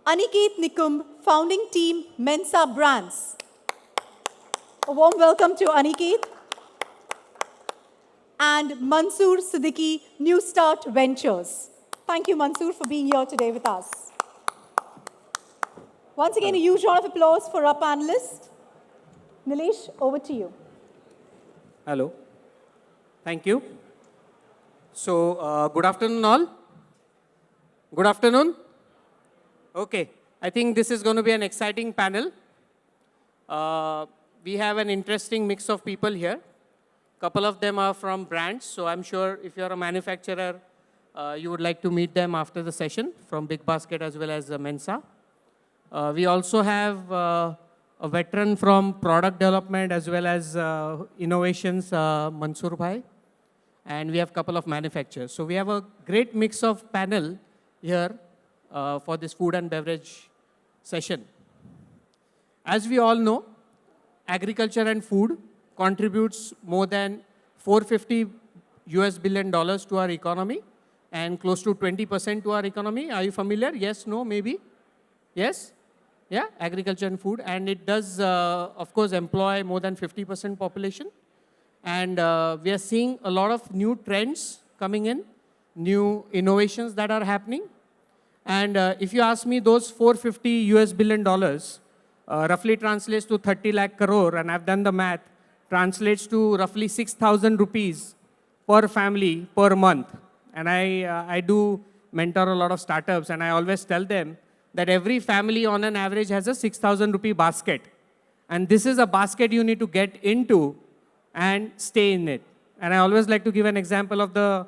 Aniket Nikum, founding team Mensa Brands. A warm welcome to Aniket. And Mansoor Siddiqui, New Start Ventures. Thank you, Mansoor, for being here today with us. Once again, a huge round of applause for our panelists. Nilesh, over to you. Hello. Thank you. So, good afternoon, all. Good afternoon. Okay. I think this is going to be an exciting panel. We have an interesting mix of people here. Couple of them are from brands, so I'm sure if you're a manufacturer, you would like to meet them after the session from Big Basket as well as Mensa. We also have a veteran from product development as well as innovations, Mansoor Bhai. And we have a couple of manufacturers. So we have a great mix of panel here for this food and beverage session. As we all know, agriculture and food contributes more than $450 billion to our economy and close to 20% to our economy. Are you familiar? Yes, no, maybe? Yes? Yeah, agriculture and food. And it does, of course, employ more than 50% population. And we are seeing a lot of new trends coming in, new innovations that are happening. And if you ask me, those $450 billion roughly translates to 30 lakh crore, and I've done the math, translates to roughly 6,000 rupees per family per month. And I do mentor a lot of startups, and I always tell them that every family on an average has a 6,000 rupee basket. And this is a basket you need to get into and stay in it. And I always like to give an example of the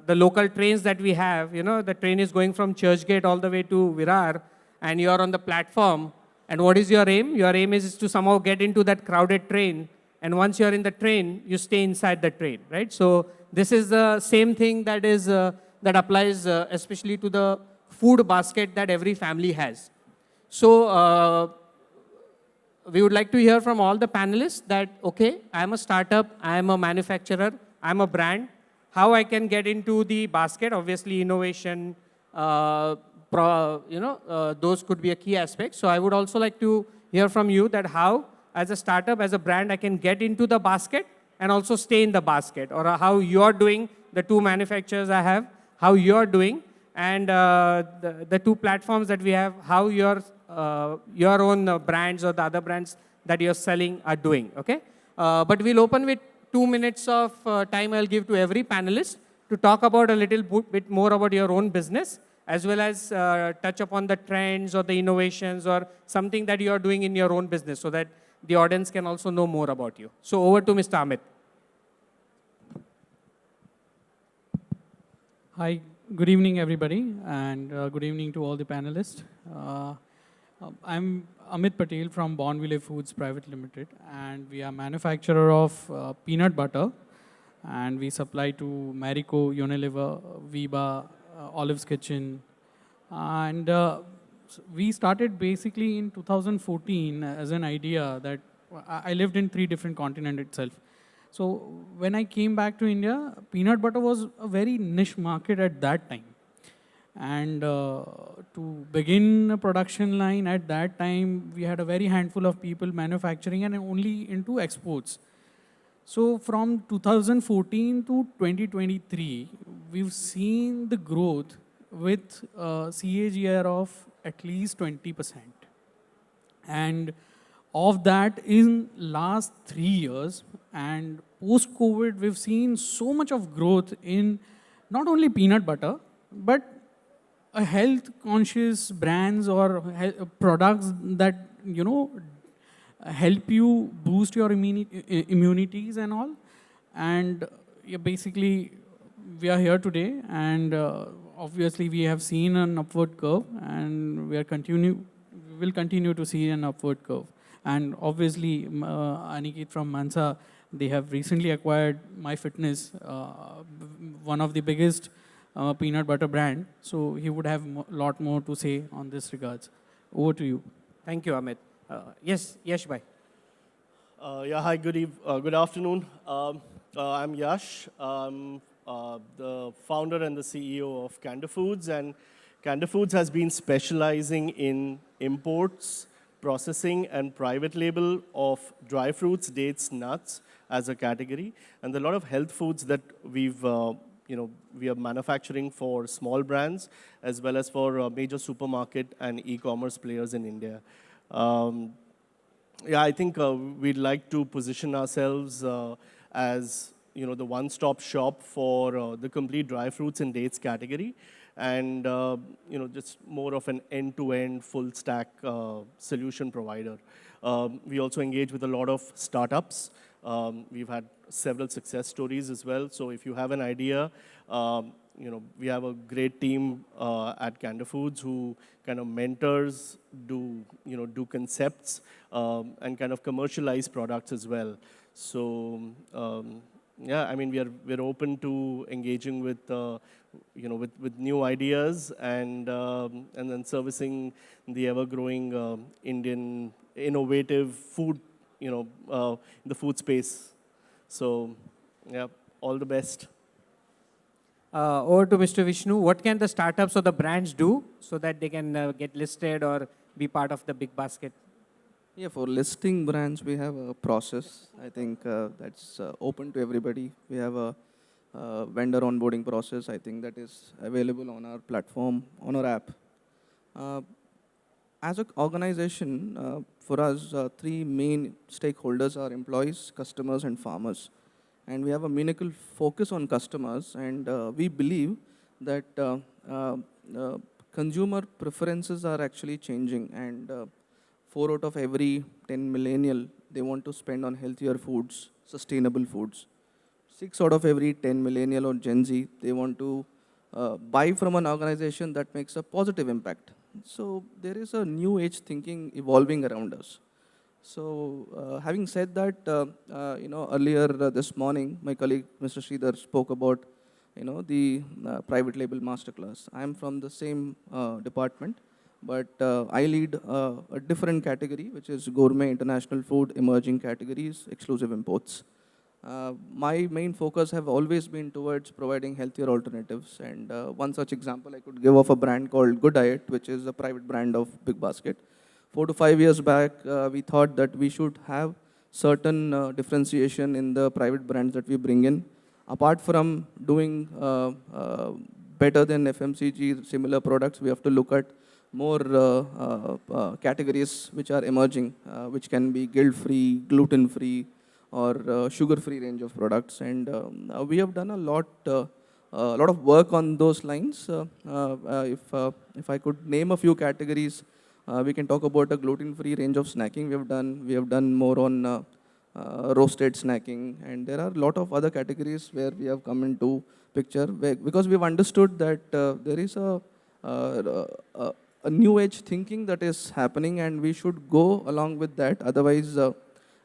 local trains that we have. You know, the train is going from Churchgate all the way to Virar, and you are on the platform. And what is your aim? Your aim is to somehow get into that crowded train. And once you're in the train, you stay inside the train, right? So this is the same thing that is that applies especially to the food basket that every family has. So we would like to hear from all the panelists that, okay, I'm a startup, I'm a manufacturer, I'm a brand. How I can get into the basket? Obviously, innovation, those could be a key aspect. So I would also like to hear from you that how, as a startup, as a brand, I can get into the basket and also stay in the basket, or how you're doing, the two manufacturers I have, how you're doing, and the two platforms that we have, how your own brands or the other brands that you're selling are doing, okay? But we'll open with 2 minutes of time I'll give to every panelist to talk about a little bit more about your own business, as well as touch upon the trends or the innovations or something that you are doing in your own business so that the audience can also know more about you. So over to Mr. Amit. Hi, good evening, everybody, and good evening to all the panelists. I'm Amit Patel from Bonville Foods Private Limited, and we are manufacturer of peanut butter, and we supply to Marico, Unilever, Viva, Olive's Kitchen, and we started basically in 2014 as an idea that I lived in 3 different continents itself. So when I came back to India, peanut butter was a very niche market at that time. And to begin a production line at that time, we had a very handful of people manufacturing and only into exports. So from 2014 to 2023, we've seen the growth with CAGR of at least 20%. And of that in last 3 years, and post-COVID, we've seen so much of growth in not only peanut butter, but a health-conscious brands or products that, you know, help you boost your immunities and all. And basically, we are here today, and obviously we have seen an upward curve, and we will continue to see an upward curve. And obviously, Aniket from Mensa, they have recently acquired MyFitness, one of the biggest peanut butter brand. So he would have a lot more to say on this regards. Over to you. Thank you, Amit. Yes, Yash bhai. Yeah, hi, good afternoon. I'm Yash. I'm the founder and the CEO of Candor Foods, and Candor Foods has been specializing in imports, processing, and private label of dry fruits, dates, nuts as a category, and a lot of health foods that we are manufacturing for small brands as well as for major supermarket and e-commerce players in India. Um, yeah, I think we'd like to position ourselves as the one-stop shop for the complete dry fruits and dates category, and just more of an end-to-end, full-stack solution provider. We also engage with a lot of startups. We've had several success stories as well. So if you have an idea, we have a great team at Candor Foods who kind of mentors, do concepts, and kind of commercialize products as well. So yeah, I mean, we're open to engaging with with new ideas and then servicing the ever-growing Indian innovative food, in the food space. So yeah, all the best. Over to Mr. Vishnu. What can the startups or the brands do so that they can get listed or be part of the big basket? Yeah, for listing brands, we have a process. I think that's open to everybody. We have a vendor onboarding process. I think that is available on our platform, on our app. Uh, as an organization, for us, three main stakeholders are employees, customers, and farmers. And we have a meaningful focus on customers, and we believe that consumer preferences are actually changing, and 4 out of every 10 millennial, they want to spend on healthier foods, sustainable foods. 6 out of every 10 millennial or Gen Z, they want to buy from an organization that makes a positive impact. So there is a new age thinking evolving around us. So having said that, earlier this morning, my colleague Mr. Sridhar spoke about the private label masterclass. I am from the same department, but I lead a different category, which is gourmet, international food, emerging categories, exclusive imports. My main focus have always been towards providing healthier alternatives, and one such example I could give of a brand called Good Diet, which is a private brand of Big Basket. 4 to 5 years back, we thought that we should have certain differentiation in the private brands that we bring in. Apart from doing better than FMCG similar products, we have to look at more categories which are emerging, which can be guilt-free, gluten-free, or sugar-free range of products. And we have done a lot of work on those lines. If I could name a few categories, we can talk about a gluten-free range of snacking we have done more on roasted snacking, and there are a lot of other categories where we have come into picture because we have understood that there is a new age thinking that is happening, and we should go along with that. Otherwise,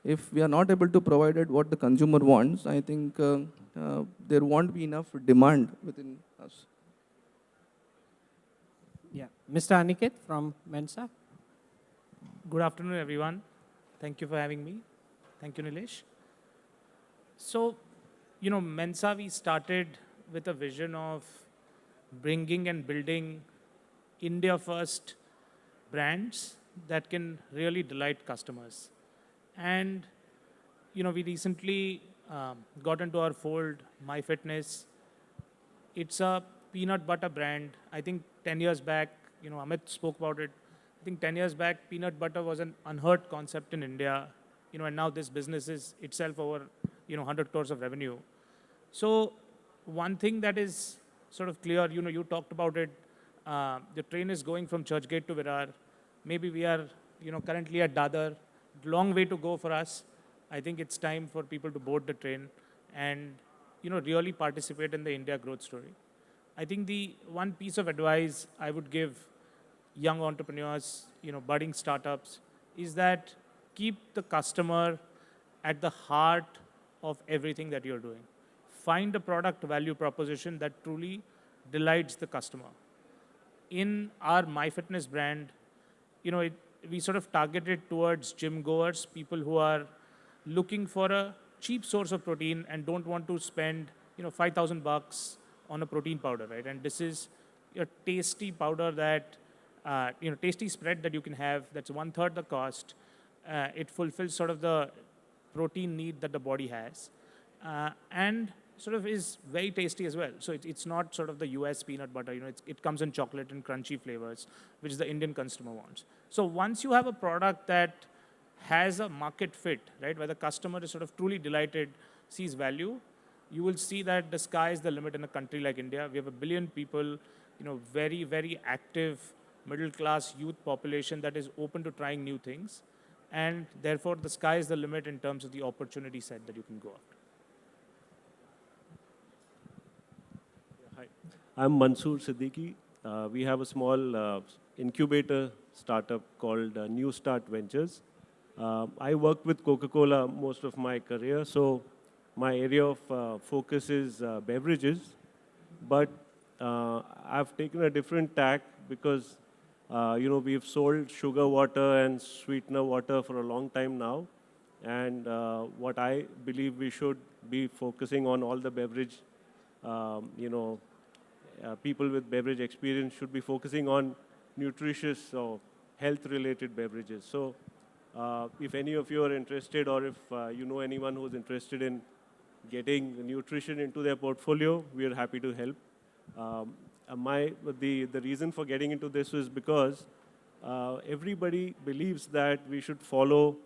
if we are not able to provide it what the consumer wants, I think there won't be enough demand within us. Yeah. Mr. Aniket from Mensa. Good afternoon, everyone. Thank you for having me. Thank you, Nilesh. So, Mensa, we started with a vision of bringing and building India-first brands that can really delight customers. And, we recently got into our fold, MyFitness. It's a peanut butter brand. I think 10 years back, Amit spoke about it. I think 10 years back, peanut butter was an unheard concept in India, and now this business is itself over, 100 crores of revenue. So one thing that is sort of clear, you talked about it, the train is going from Churchgate to Virar. Maybe we are, currently at Dadar. Long way to go for us. I think it's time for people to board the train and, really participate in the India growth story. I think the one piece of advice I would give young entrepreneurs, budding startups, is that keep the customer at the heart of everything that you're doing. Find a product value proposition that truly delights the customer. In our MyFitness brand, we sort of targeted towards gym goers, people who are looking for a cheap source of protein and don't want to spend, $5,000 on a protein powder, right? And this is, your tasty powder that, tasty spread that you can have, that's 1/3 the cost. It fulfills sort of the protein need that the body has. And sort of is very tasty as well. So it's not sort of the US peanut butter, it comes in chocolate and crunchy flavors, which the Indian consumer wants. So once you have a product that has a market fit, right, where the customer is sort of truly delighted, sees value, you will see that the sky is the limit in a country like India. We have 1 billion people, very, very active middle-class youth population that is open to trying new things. And therefore, the sky is the limit in terms of the opportunity set that you can go after. Hi, I'm Mansoor Siddiqui. We have a small incubator startup called New Start Ventures. I worked with Coca-Cola most of my career, so my area of focus is beverages. But I've taken a different tack because we've sold sugar water and sweetener water for a long time now. And what I believe we should be focusing on all the beverage, people with beverage experience should be focusing on nutritious or health-related beverages. So if any of you are interested, or if you know anyone who's interested in getting nutrition into their portfolio, we are happy to help. The reason for getting into this is because everybody believes that we should follow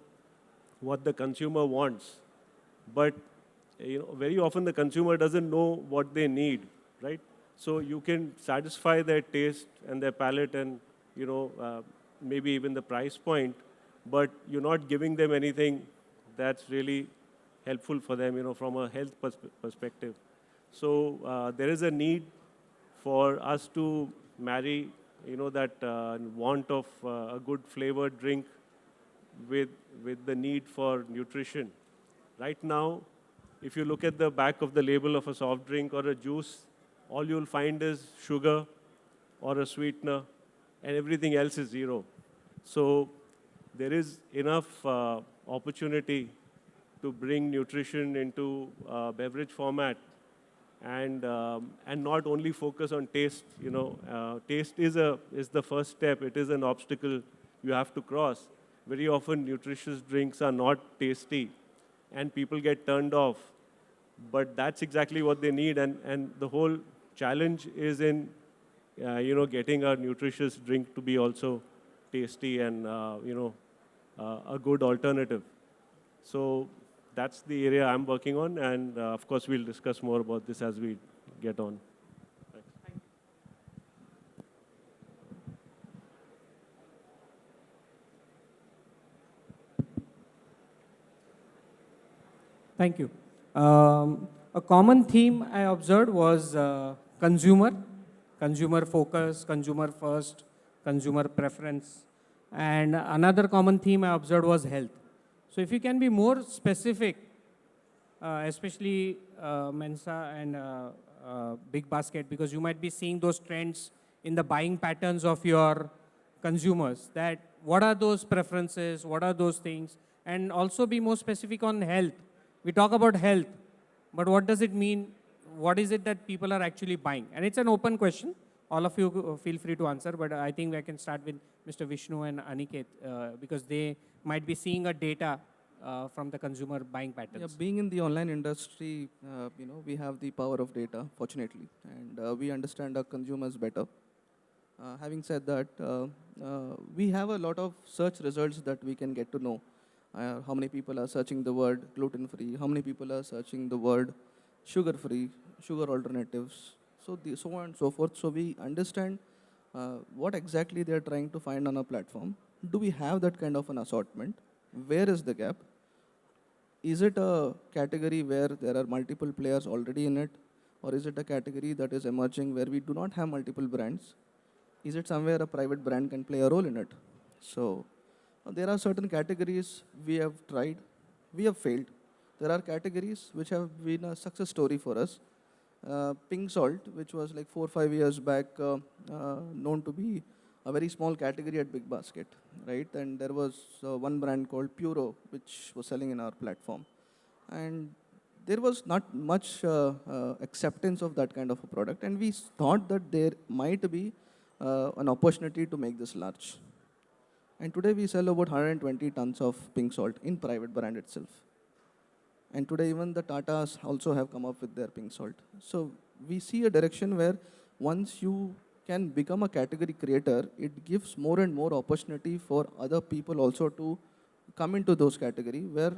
what the consumer wants, but very often the consumer doesn't know what they need, right? So you can satisfy their taste and their palate, and maybe even the price point, but you're not giving them anything that's really helpful for them, from a health perspective. So there is a need for us to marry, that want of a good flavored drink with the need for nutrition. Right now, if you look at the back of the label of a soft drink or a juice, all you'll find is sugar or a sweetener, and everything else is zero. So there is enough opportunity to bring nutrition into beverage format, and not only focus on taste. Taste is the first step. It is an obstacle you have to cross. Very often, nutritious drinks are not tasty, and people get turned off. But that's exactly what they need, and the whole challenge is in getting a nutritious drink to be also tasty and a good alternative. So that's the area I'm working on, and of course we'll discuss more about this as we get on. Thanks. Thank you. A common theme I observed was consumer focus, consumer first, consumer preference. And another common theme I observed was health. So if you can be more specific, especially Mensa and Big Basket, because you might be seeing those trends in the buying patterns of your consumers, that what are those preferences, what are those things, and also be more specific on health. We talk about health, but what does it mean? What is it that people are actually buying? And it's an open question. All of you feel free to answer, but I think I can start with Mr. Vishnu and Aniket because they might be seeing a data from the consumer buying patterns. Yeah, being in the online industry, we have the power of data, fortunately, and we understand our consumers better. Having said that, we have a lot of search results that we can get to know. How many people are searching the word gluten-free? How many people are searching the word sugar-free, sugar alternatives? So on and so forth. So we understand what exactly they are trying to find on a platform. Do we have that kind of an assortment? Where is the gap? Is it a category where there are multiple players already in it? Or is it a category that is emerging where we do not have multiple brands? Is it somewhere a private brand can play a role in it? So there are certain categories we have tried, we have failed. There are categories which have been a success story for us. Pink salt, which was like 4 or 5 years back, known to be a very small category at Big Basket, right? And there was one brand called Puro, which was selling in our platform. And there was not much acceptance of that kind of a product, and we thought that there might be an opportunity to make this large. And today we sell about 120 tons of pink salt in private brand itself. And today even the Tatas also have come up with their pink salt. So we see a direction where once you can become a category creator, it gives more and more opportunity for other people also to come into those category where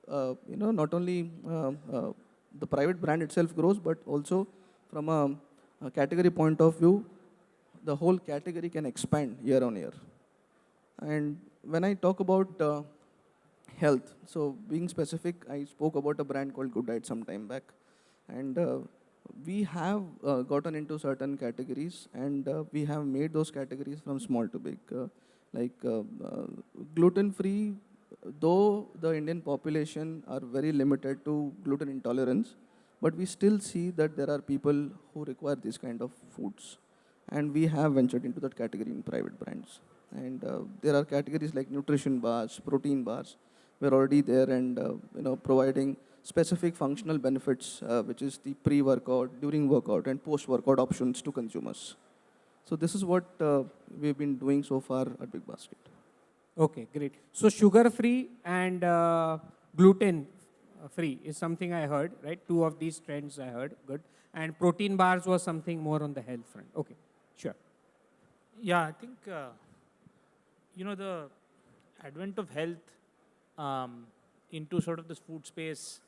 not only the private brand itself grows, but also from a category point of view, the whole category can expand year on year. And when I talk about health, so being specific, I spoke about a brand called Good Diet some time back. And we have gotten into certain categories, and we have made those categories from small to big. Gluten-free, though the Indian population are very limited to gluten intolerance, but we still see that there are people who require these kind of foods. And we have ventured into that category in private brands. And there are categories like nutrition bars, protein bars. We're already there and providing specific functional benefits, which is the pre-workout, during workout, and post-workout options to consumers. So this is what we've been doing so far at Big Basket. Okay, great. So sugar-free and gluten-free is something I heard, right? Two of these trends I heard, good. And protein bars was something more on the health front. Okay, sure. Yeah, I think, the advent of health into sort of this food space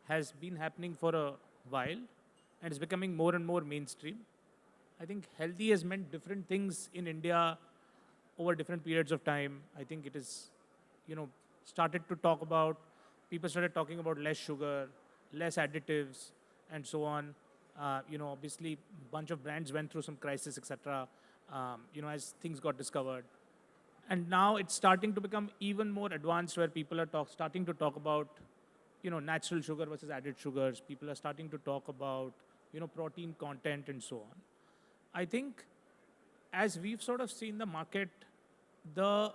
has been happening for a while, and it's becoming more and more mainstream. I think healthy has meant different things in India over different periods of time. I think it is, people started talking about less sugar, less additives, and so on. Obviously, a bunch of brands went through some crisis, etc., as things got discovered. And now it's starting to become even more advanced where people are starting to talk about, natural sugar versus added sugars. People are starting to talk about, protein content and so on. I think as we've sort of seen the market, the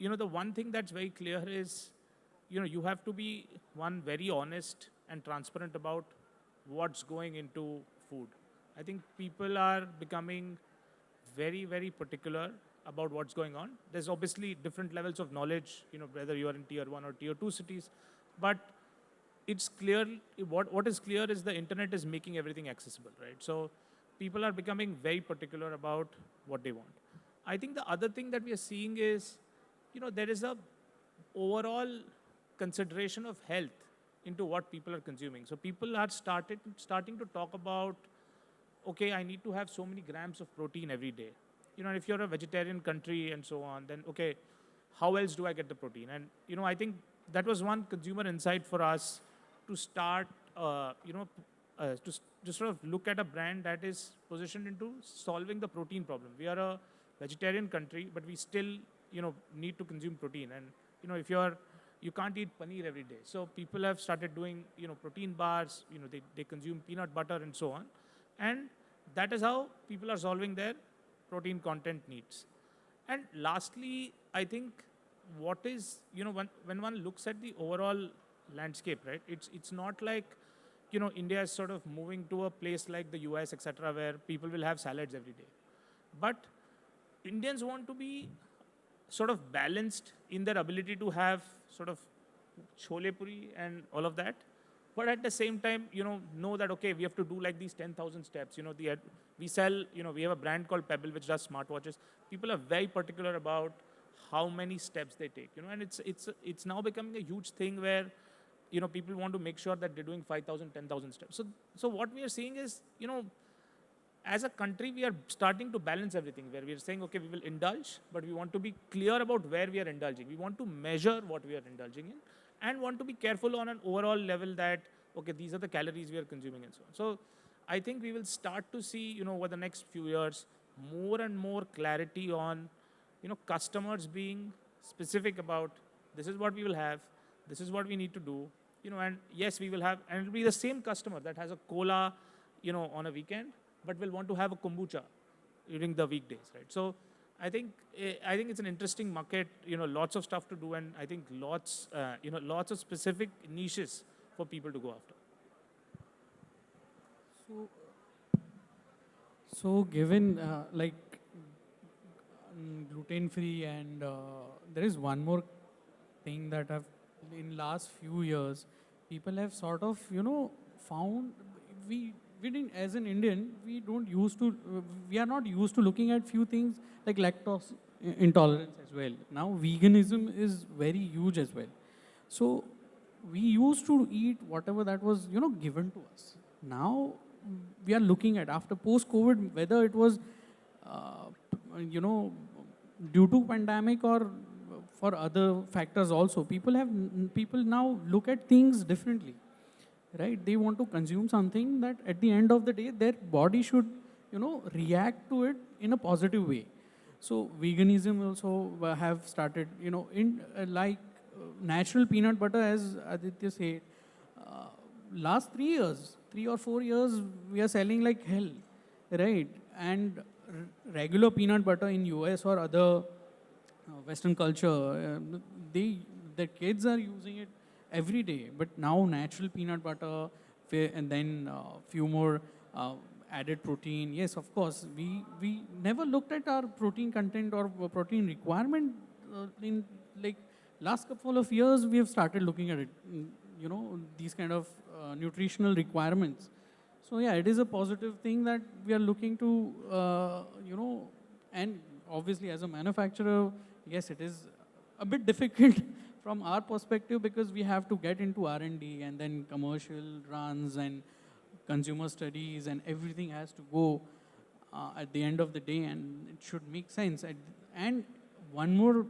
one thing that's very clear is, you have to be, one, very honest and transparent about what's going into food. I think people are becoming very, very particular about what's going on. There's obviously different levels of knowledge, whether you're in tier 1 or tier 2 cities, but it's clear, what is clear is the internet is making everything accessible, right? So people are becoming very particular about what they want. I think the other thing that we are seeing is, there is a overall consideration of health into what people are consuming. So people are starting to talk about, okay, I need to have so many grams of protein every day. If you're a vegetarian country and so on, then okay, how else do I get the protein? And I think that was one consumer insight for us to start, to sort of look at a brand that is positioned into solving the protein problem. We are a vegetarian country, but we still, need to consume protein. And if you can't eat paneer every day. So people have started doing, protein bars, they consume peanut butter and so on. And that is how people are solving their protein content needs. And lastly, I think what is, when one looks at the overall landscape, right, it's not like, India is sort of moving to a place like the US, etc., where people will have salads every day. But Indians want to be sort of balanced in their ability to have sort of chole puri and all of that. But at the same time, know that, okay, we have to do like these 10,000 steps. We sell, we have a brand called Pebble, which does smartwatches. People are very particular about how many steps they take, and it's now becoming a huge thing where, people want to make sure that they're doing 5,000, 10,000 steps. So what we are seeing is, as a country, we are starting to balance everything where we are saying, okay, we will indulge, but we want to be clear about where we are indulging. We want to measure what we are indulging in and want to be careful on an overall level that, okay, these are the calories we are consuming and so on. So I think we will start to see, over the next few years, more and more clarity on, customers being specific about this is what we will have, this is what we need to do, and yes, we will have, and it will be the same customer that has a cola, on a weekend, but will want to have a kombucha during the weekdays, right? So I think it's an interesting market, lots of stuff to do, and I think lots of specific niches for people to go after. So given gluten free and there is one more thing that I've in last few years people have sort of found we didn't as an Indian we don't used to we are not used to looking at few things like lactose intolerance as well. Now veganism is very huge as well. So we used to eat whatever that was given to us. Now we are looking at after post COVID whether it was uh, you know due to pandemic or for other factors also people now look at things differently, right? They want to consume something that at the end of the day their body should react to it in a positive way. So veganism also have started in natural peanut butter, as Aditya said, uh, last 3 years 3 or 4 years we are selling like hell, right? And regular peanut butter in US or other Western culture, they the kids are using it every day. But now natural peanut butter, and then few more added protein. Yes, of course, we never looked at our protein content or protein requirement in like last couple of years. We have started looking at it. These kind of nutritional requirements. So yeah, it is a positive thing that we are looking to, and obviously as a manufacturer, yes, it is a bit difficult from our perspective because we have to get into R&D and then commercial runs and consumer studies and everything has to go at the end of the day and it should make sense. And one more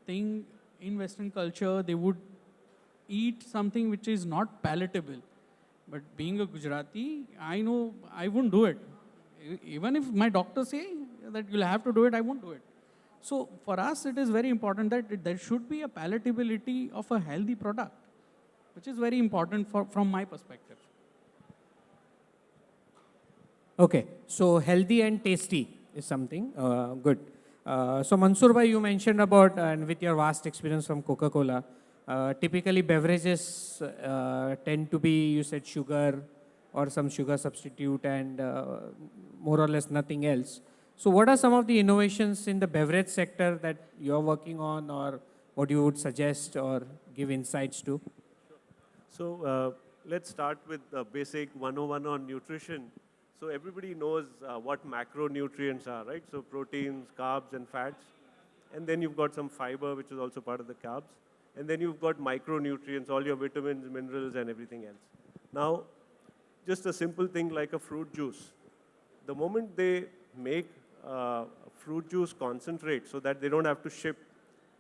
thing, in Western culture, they would eat something which is not palatable. But being a Gujarati, I know I won't do it. Even if my doctor say that you'll have to do it, I won't do it. So for us, it is very important that there should be a palatability of a healthy product, which is very important from my perspective. Okay, so healthy and tasty is something good. So Mansoor bhai, you mentioned about, and with your vast experience from Coca-Cola, typically beverages tend to be, you said sugar or some sugar substitute and more or less nothing else. So what are some of the innovations in the beverage sector that you're working on or what you would suggest or give insights to? So let's start with the basic 101 on nutrition. So everybody knows what macronutrients are, right? So proteins, carbs, and fats. And then you've got some fiber, which is also part of the carbs. And then you've got micronutrients, all your vitamins, minerals, and everything else. Now, just a simple thing like a fruit juice. The moment they make fruit juice concentrate so that they don't have to ship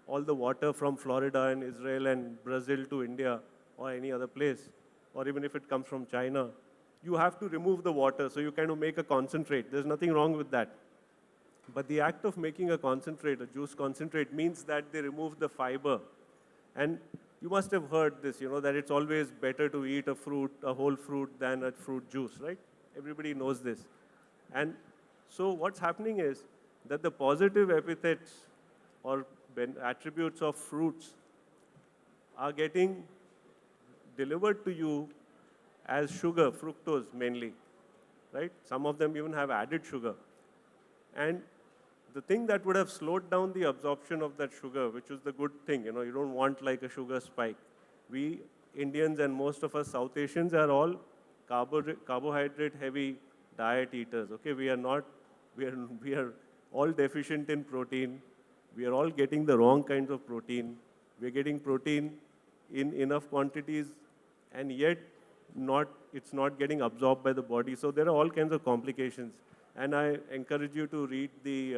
all the water from Florida and Israel and Brazil to India or any other place, or even if it comes from China, you have to remove the water, so you kind of make a concentrate. There's nothing wrong with that. But the act of making a concentrate, a juice concentrate, means that they remove the fiber. And you must have heard this, that it's always better to eat a whole fruit, than a fruit juice, right? Everybody knows this. And so what's happening is that the positive epithets or attributes of fruits are getting delivered to you as sugar, fructose mainly, right? Some of them even have added sugar. And the thing that would have slowed down the absorption of that sugar, which is the good thing, you don't want like a sugar spike. We Indians and most of us South Asians are all carbohydrate heavy diet eaters, okay? We are all deficient in protein. We are all getting the wrong kinds of protein. We're getting protein in enough quantities and yet it's not getting absorbed by the body. So there are all kinds of complications. And I encourage you to read the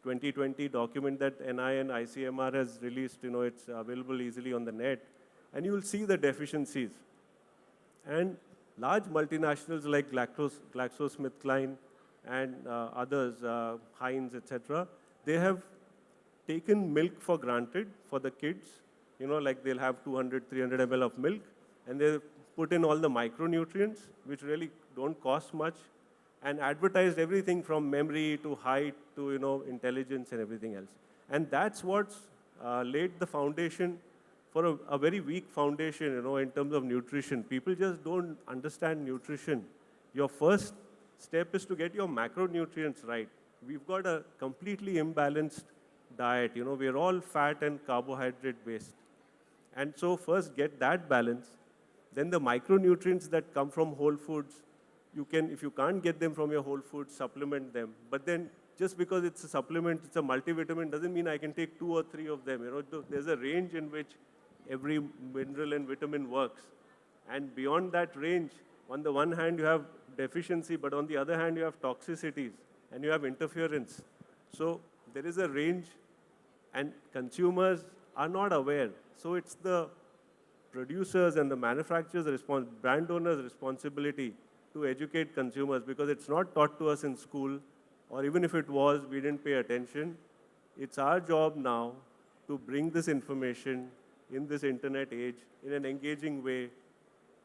2020 document that NI and ICMR has released. It's available easily on the net. And you will see the deficiencies. And large multinationals like GlaxoSmithKline and others, Heinz, etc., they have taken milk for granted for the kids. Like they'll have 200, 300 ml of milk, and they put in all the micronutrients, which really don't cost much, and advertised everything from memory to height to intelligence and everything else. And that's what's laid the foundation for a very weak foundation, in terms of nutrition. People just don't understand nutrition. Your first step is to get your macronutrients right. We've got a completely imbalanced diet. We're all fat and carbohydrate based. And so first get that balance. Then the micronutrients that come from whole foods, if you can't get them from your whole foods, supplement them. But then just because it's a supplement, it's a multivitamin, doesn't mean I can take 2 or 3 of them. There's a range in which every mineral and vitamin works. And beyond that range, on the one hand, you have deficiency, but on the other hand, you have toxicities and you have interference. So there is a range, and consumers are not aware. So it's the producers and the manufacturers' brand owners' responsibility to educate consumers, because it's not taught to us in school, or even if it was, we didn't pay attention. It's our job now to bring this information in this internet age in an engaging way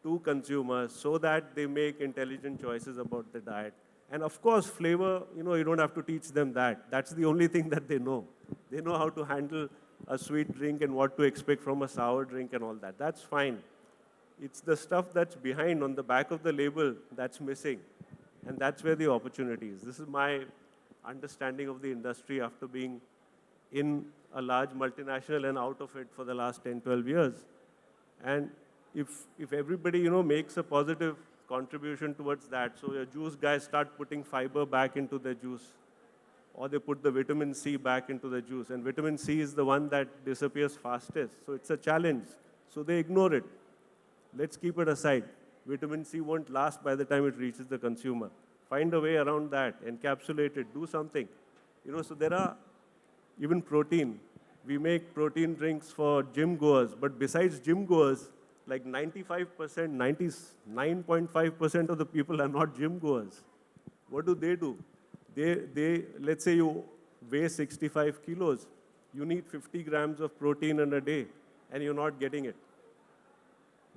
to consumers so that they make intelligent choices about the diet. And of course, flavor, you don't have to teach them that. That's the only thing that they know. They know how to handle a sweet drink and what to expect from a sour drink and all that. That's fine. It's the stuff that's behind on the back of the label that's missing. And that's where the opportunity is. This is my understanding of the industry after being in a large multinational and out of it for the last 10, 12 years. And if everybody, makes a positive contribution towards that, so your juice guys start putting fiber back into their juice, or they put the vitamin C back into the juice, and vitamin C is the one that disappears fastest. So it's a challenge. So they ignore it. Let's keep it aside. Vitamin C won't last by the time it reaches the consumer. Find a way around that, encapsulate it, do something. So there are even protein. We make protein drinks for gym goers, but besides gym goers, like 95%, 99.5% of the people are not gym goers. What do? They let's say you weigh 65 kilos, you need 50 grams of protein in a day, and you're not getting it.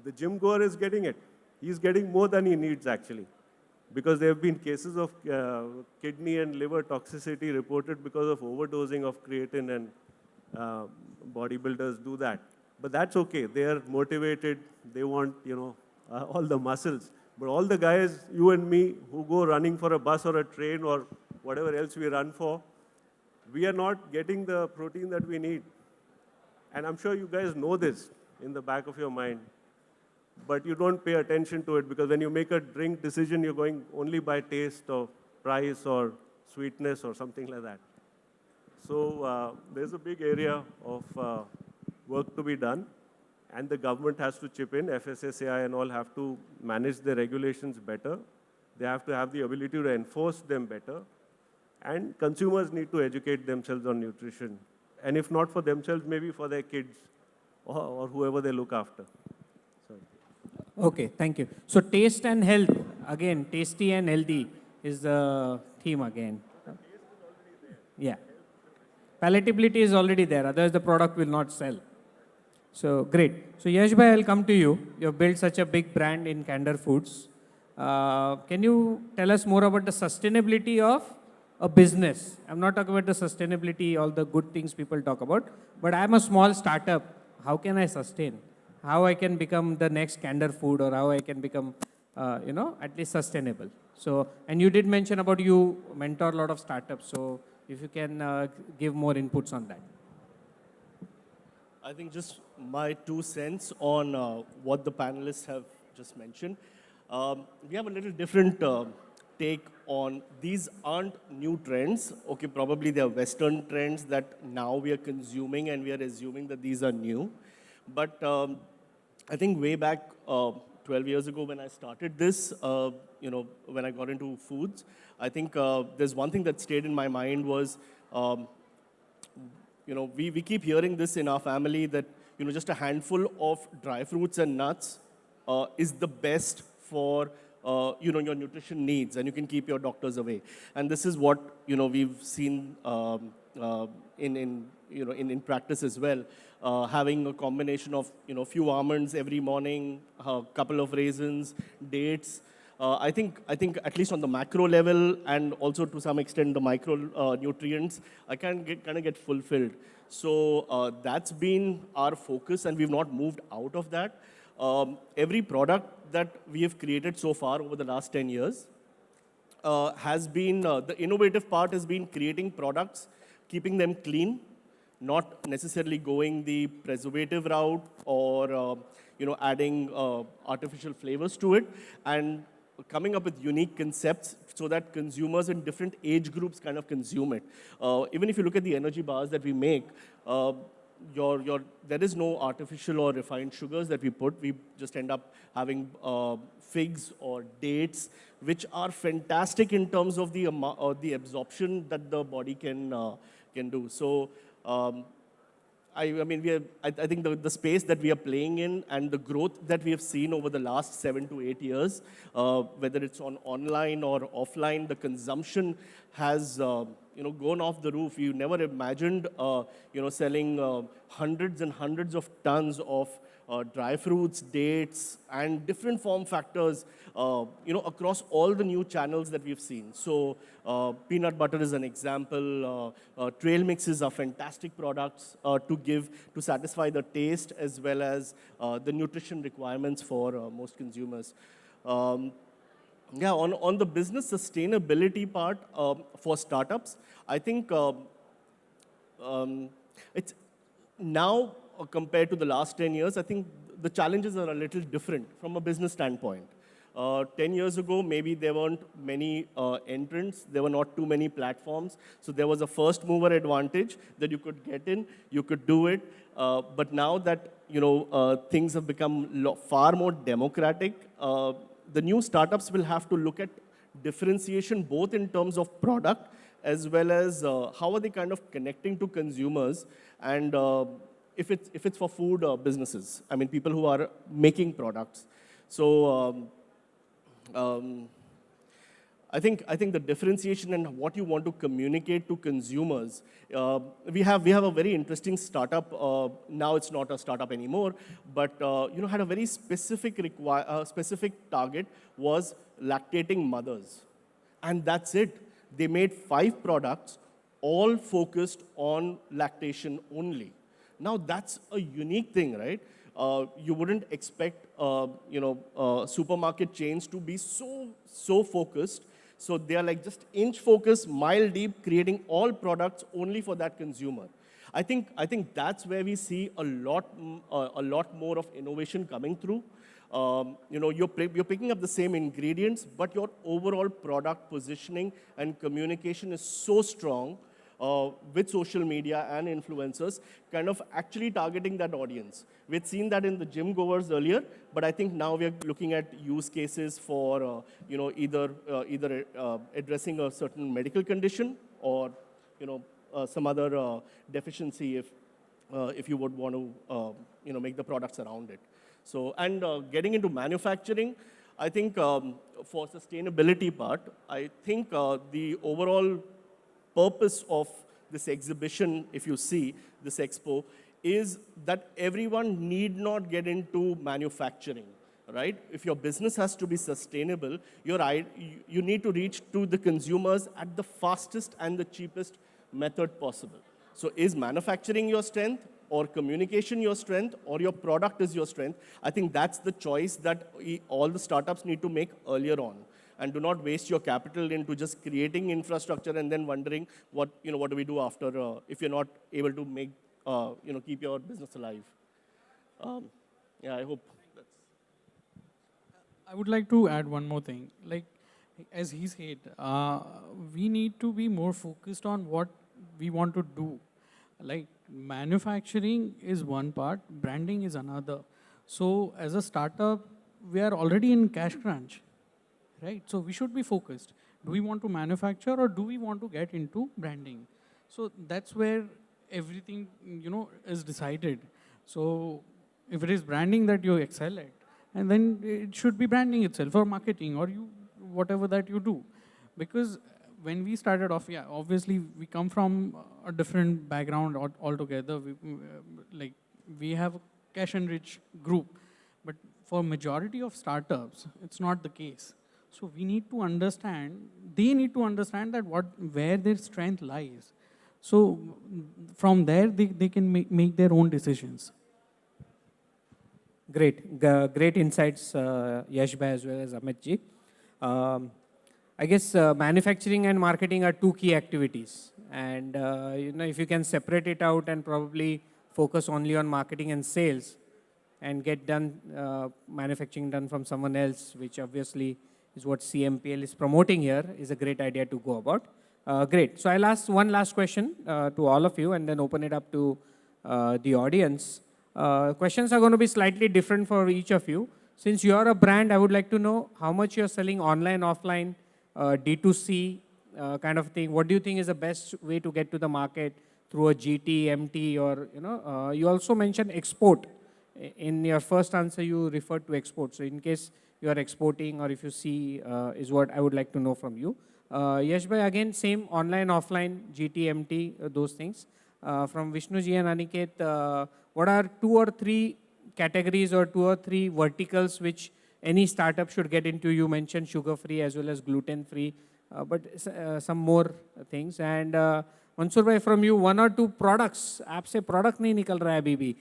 The gym goer is getting it. He's getting more than he needs, actually, because there have been cases of kidney and liver toxicity reported because of overdosing of creatine, and bodybuilders do that. But that's okay. They are motivated. They want, all the muscles. But all the guys, you and me, who go running for a bus or a train or whatever else we run for, we are not getting the protein that we need. And I'm sure you guys know this in the back of your mind. But you don't pay attention to it, because when you make a drink decision, you're going only by taste or price or sweetness or something like that. So there's a big area of work to be done, and the government has to chip in. FSSAI and all have to manage the regulations better. They have to have the ability to enforce them better. And consumers need to educate themselves on nutrition. And if not for themselves, maybe for their kids or whoever they look after. Sorry. Okay, thank you. So taste and health, again, tasty and healthy is the theme again. Yeah. Palatability is already there, otherwise the product will not sell. So great. So Yash bhai, I'll come to you. You've built such a big brand in Candor Foods. Can you tell us more about the sustainability of a business? I'm not talking about the sustainability, all the good things people talk about, but I'm a small startup. How can I sustain? How I can become the next Candor Food, or how I can become, at least sustainable. So, and you did mention about you mentor a lot of startups. So if you can give more inputs on that. I think just my 2 cents on what the panelists have just mentioned. We have a little different take on these aren't new trends. Okay, probably they are Western trends that now we are consuming and we are assuming that these are new. But I think way back 12 years ago when I started this, when I got into foods, I think there's one thing that stayed in my mind was, we keep hearing this in our family that, just a handful of dry fruits and nuts is the best for, your nutrition needs, and you can keep your doctors away. And this is what, we've seen in practice as well. Having a combination of, few almonds every morning, a couple of raisins, dates, I think at least on the macro level and also to some extent the micro nutrients, I can kind of get fulfilled. So that's been our focus, and we've not moved out of that. Every product that we have created so far over the last 10 years has been the innovative part has been creating products, keeping them clean, not necessarily going the preservative route or adding artificial flavors to it, and coming up with unique concepts so that consumers in different age groups kind of consume it. Even if you look at the energy bars that we make, uh, there is no artificial or refined sugars that we put. We just end up having figs or dates, which are fantastic in terms of the absorption that the body can do. So um, I mean, I think the space that we are playing in and the growth that we have seen over the last 7 to 8 years, whether it's on online or offline, the consumption has gone off the roof. You never imagined selling hundreds and hundreds of tons of dry fruits, dates, and different form factors, across all the new channels that we've seen. So peanut butter is an example. Trail mixes are fantastic products to satisfy the taste as well as the nutrition requirements for most consumers. Um, yeah, on the business sustainability part for startups, I think it's now compared to the last 10 years, I think the challenges are a little different from a business standpoint. 10 years ago, maybe there weren't many entrants. There were not too many platforms. So there was a first mover advantage that you could get in, you could do it. But now that things have become far more democratic, the new startups will have to look at differentiation both in terms of product as well as how are they kind of connecting to consumers, and if it's for food businesses, I mean people who are making products. So I think the differentiation and what you want to communicate to consumers. We have a very interesting startup. Now it's not a startup anymore, but had a very specific target was lactating mothers, and that's it. They made 5 products, all focused on lactation only. Now that's a unique thing, right? You wouldn't expect supermarket chains to be so focused. So they are like just inch focus, mile deep, creating all products only for that consumer. I think that's where we see a lot more of innovation coming through. You're picking up the same ingredients, but your overall product positioning and communication is so strong with social media and influencers, kind of actually targeting that audience. We'd seen that in the gym goers earlier, but I think now we're looking at use cases for either addressing a certain medical condition or some other deficiency if you would want to make the products around it. So, and getting into manufacturing, I think for sustainability part, I think the overall purpose of this exhibition, if you see this expo, is that everyone need not get into manufacturing, right? If your business has to be sustainable, you need to reach to the consumers at the fastest and the cheapest method possible. So is manufacturing your strength, or communication your strength, or your product is your strength? I think that's the choice that all the startups need to make earlier on. And do not waste your capital into just creating infrastructure and then wondering what do we do after if you're not able to make keep your business alive. I hope that's. I would like to add one more thing. Like, as he said, we need to be more focused on what we want to do. Like, manufacturing is one part, branding is another. So, as a startup, we are already in cash crunch, right? So, we should be focused. Do we want to manufacture or do we want to get into branding? So, that's where everything, is decided. So, if it is branding that you excel at, and then it should be branding itself or marketing or whatever that you do. Because when we started off, yeah, obviously we come from a different background altogether. We have a cash and rich group, but for majority of startups, it's not the case. So we need to understand, they need to understand that where their strength lies. So from there, they can make their own decisions. Great, great insights, Yash bhai as well as Amit ji. Um, I guess manufacturing and marketing are two key activities, and if you can separate it out and probably focus only on marketing and sales, and get done manufacturing done from someone else, which obviously is what CMPL is promoting here, is a great idea to go about. Great. So I'll ask one last question to all of you, and then open it up to the audience. Questions are going to be slightly different for each of you. Since you're a brand, I would like to know how much you're selling online, offline, D2C kind of thing. What do you think is the best way to get to the market through a GT, MT, or you also mentioned export. In your first answer, you referred to export. So in case you are exporting, or if you see, is what I would like to know from you. Yash bhai, again, same online, offline, GT, MT, those things. From Vishnuji and Aniket, what are 2 or 3 categories or 2 or 3 verticals which any startup should get into? You mentioned sugar-free as well as gluten-free, but some more things. And Mansoor bhai, from you, 1 or 2 products. आपसे product नहीं निकल रहा है अभी भी.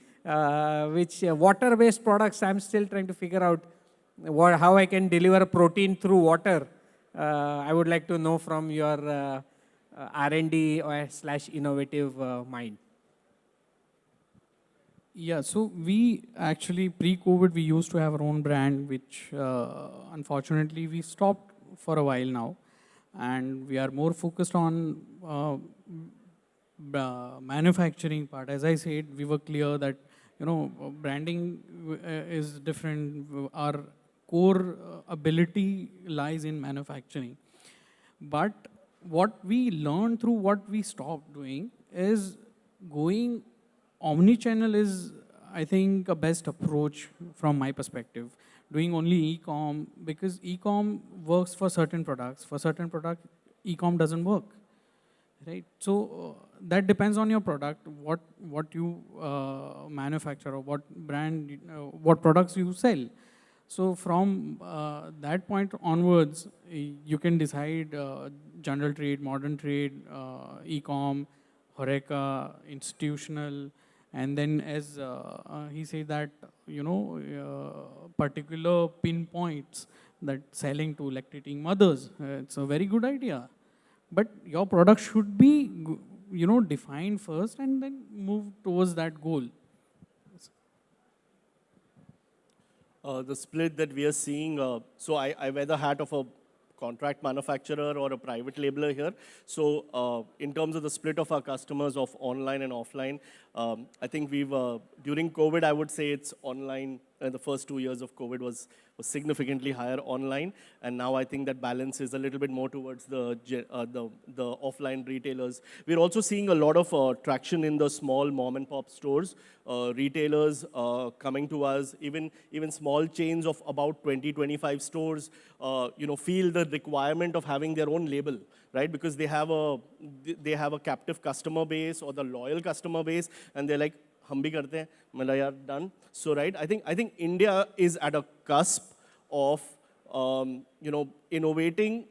Which water-based products, I'm still trying to figure out how I can deliver protein through water. I would like to know from your R&D or / innovative mind. Yeah, so we actually, pre-COVID, we used to have our own brand, which unfortunately we stopped for a while now. And we are more focused on manufacturing part. As I said, we were clear that, branding is different. Our core ability lies in manufacturing. But what we learned through what we stopped doing is going omni-channel is, I think, a best approach from my perspective. Doing only e-com, because e-com works for certain products. For certain products, e-com doesn't work, right? So that depends on your product, what you manufacture, or what brand, what products you sell. So from that point onwards, you can decide general trade, modern trade, e-com, Horeca, institutional, and then as he said that, particular pinpoints that selling to lactating mothers, it's a very good idea. But your product should be, defined first and then move towards that goal. The split that we are seeing, so I wear the hat of a contract manufacturer or a private labeler here. So in terms of the split of our customers of online and offline, I think we've, during COVID, I would say it's online. The first 2 years of COVID was significantly higher online. And now I think that balance is a little bit more towards the offline retailers. We're also seeing a lot of traction in the small mom and pop stores, retailers coming to us, even small chains of about 20, 25 stores, feel the requirement of having their own label, right? Because they have a captive customer base or the loyal customer base, and they're like, हम भी करते हैं, मतलब यार done. So right, I think India is at a cusp of innovating,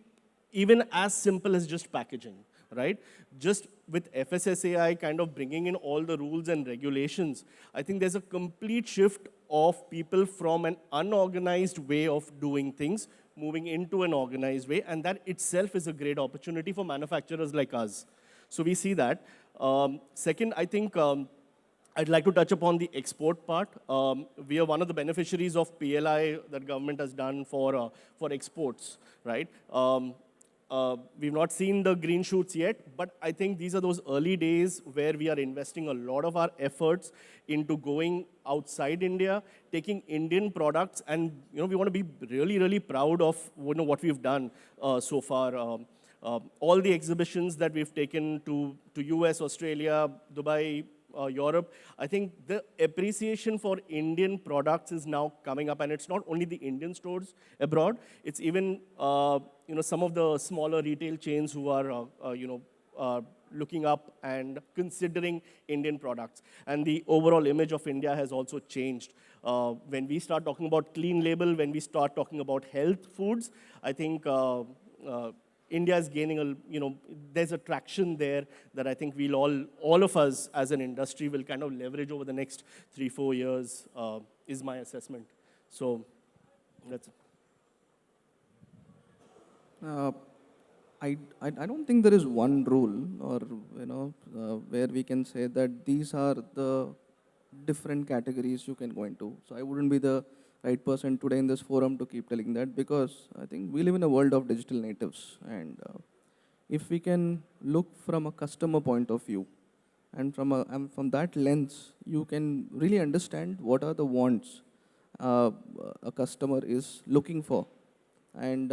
even as simple as just packaging, right? Just with FSSAI kind of bringing in all the rules and regulations, I think there's a complete shift of people from an unorganized way of doing things, moving into an organized way, and that itself is a great opportunity for manufacturers like us. So we see that. Second, I think I'd like to touch upon the export part. We are one of the beneficiaries of PLI that government has done for exports, right? We've not seen the green shoots yet, but I think these are those early days where we are investing a lot of our efforts into going outside India, taking Indian products, and we want to be really, really proud of what we've done so far. All the exhibitions that we've taken to US, Australia, Dubai, Europe, I think the appreciation for Indian products is now coming up, and it's not only the Indian stores abroad, it's even some of the smaller retail chains who are looking up and considering Indian products. And the overall image of India has also changed. When we start talking about clean label, when we start talking about health foods, I think India is gaining there's a traction there that I think we'll all of us as an industry will kind of leverage over the next 3-4 years, is my assessment. So that's it. I don't think there is one rule or, where we can say that these are the different categories you can go into. So I wouldn't be the right person today in this forum to keep telling that, because I think we live in a world of digital natives. And if we can look from a customer point of view, and from that lens, you can really understand what are the wants a customer is looking for. And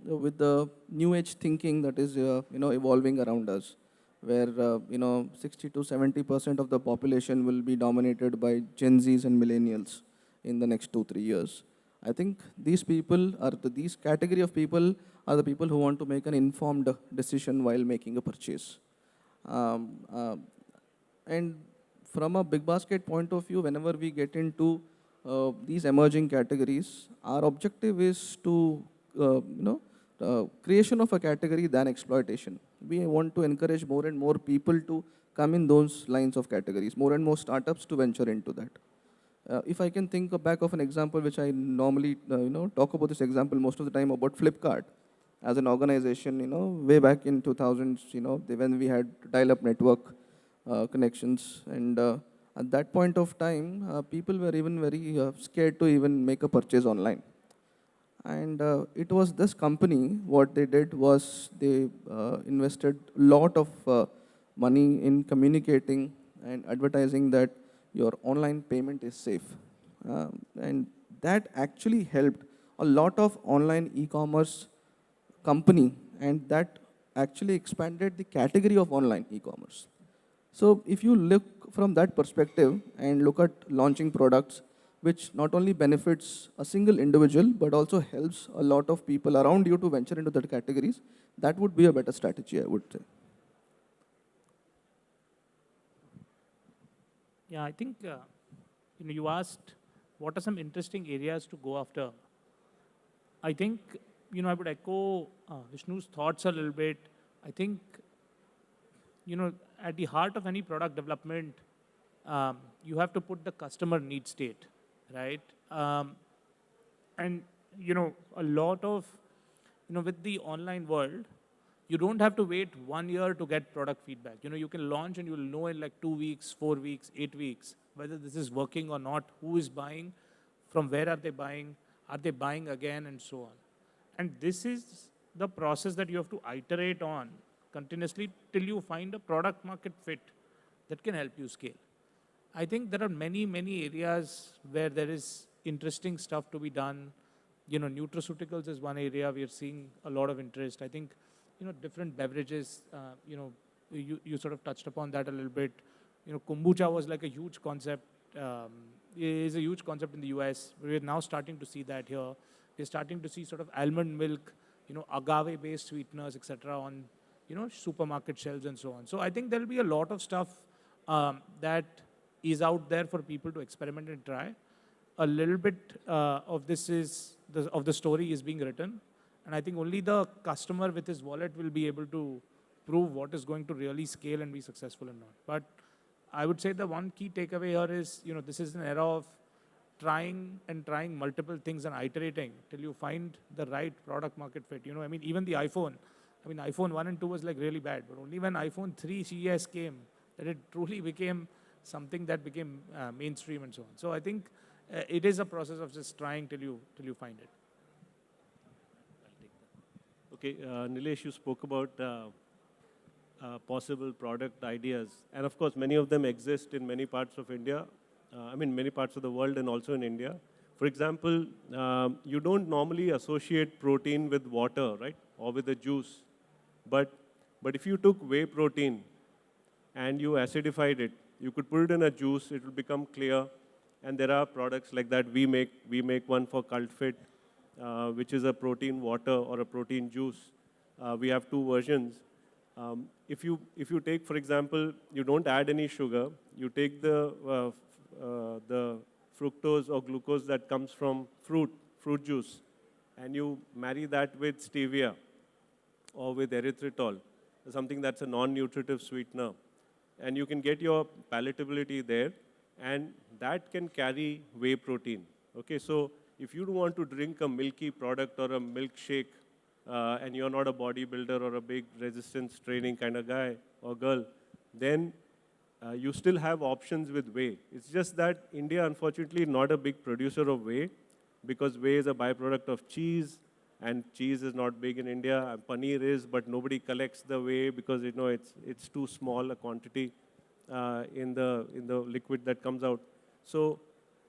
with the new age thinking that is evolving around us, where 60 to 70% of the population will be dominated by Gen Zs and millennials in the next 2-3 years. I think these category of people are the people who want to make an informed decision while making a purchase. And from a big basket point of view, whenever we get into these emerging categories, our objective is to creation of a category than exploitation. We want to encourage more and more people to come in those lines of categories, more and more startups to venture into that. If I can think back of an example, which I normally talk about this example most of the time about Flipkart as an organization, way back in 2000s, when we had dial-up network connections, and at that point of time, people were even very scared to even make a purchase online. And it was this company, what they did was they invested a lot of money in communicating and advertising that your online payment is safe. And that actually helped a lot of online e-commerce company, and that actually expanded the category of online e-commerce. So if you look from that perspective and look at launching products which not only benefits a single individual, but also helps a lot of people around you to venture into that categories, that would be a better strategy, I would say. Yeah, I think you asked what are some interesting areas to go after. I think I would echo Vishnu's thoughts a little bit. I think at the heart of any product development, you have to put the customer need state, right? And a lot of with the online world, you don't have to wait 1 year to get product feedback. You can launch and you'll know in like 2 weeks, 4 weeks, 8 weeks, whether this is working or not, who is buying, from where are they buying again, and so on. And this is the process that you have to iterate on continuously till you find a product market fit that can help you scale. I think there are many, many areas where there is interesting stuff to be done. Nutraceuticals is one area we are seeing a lot of interest. I think different beverages, you sort of touched upon that a little bit. Kombucha was like a huge concept, is a huge concept in the US. We're now starting to see that here. We're starting to see sort of almond milk, agave-based sweeteners, etc. on, supermarket shelves and so on. So I think there'll be a lot of stuff that is out there for people to experiment and try. A little bit of the story is being written. And I think only the customer with his wallet will be able to prove what is going to really scale and be successful or not. But I would say the one key takeaway here is, this is an era of trying multiple things and iterating till you find the right product market fit. Even the iPhone. iPhone 1 and 2 was like really bad, but only when iPhone 3 CES came that it truly became something that became mainstream and so on. So I think it is a process of just trying till you find it. Okay, Nilesh, you spoke about possible product ideas. And of course, many of them exist in many parts of India, many parts of the world and also in India. For example, you don't normally associate protein with water, right? Or with a juice. But if you took whey protein and you acidified it, you could put it in a juice, it will become clear. And there are products like that. We make one for Cult Fit, which is a protein water or a protein juice. We have 2 versions. If you take, for example, you don't add any sugar, you take the fructose or glucose that comes from fruit juice, and you marry that with stevia or with erythritol, something that's a non-nutritive sweetener, and you can get your palatability there, and that can carry whey protein. Okay, so if you want to drink a milky product or a milkshake, and you're not a bodybuilder or a big resistance training kind of guy or girl, then you still have options with whey. It's just that India, unfortunately, not a big producer of whey, because whey is a byproduct of cheese, and cheese is not big in India. Paneer is, but nobody collects the whey because it's too small a quantity in the liquid that comes out. So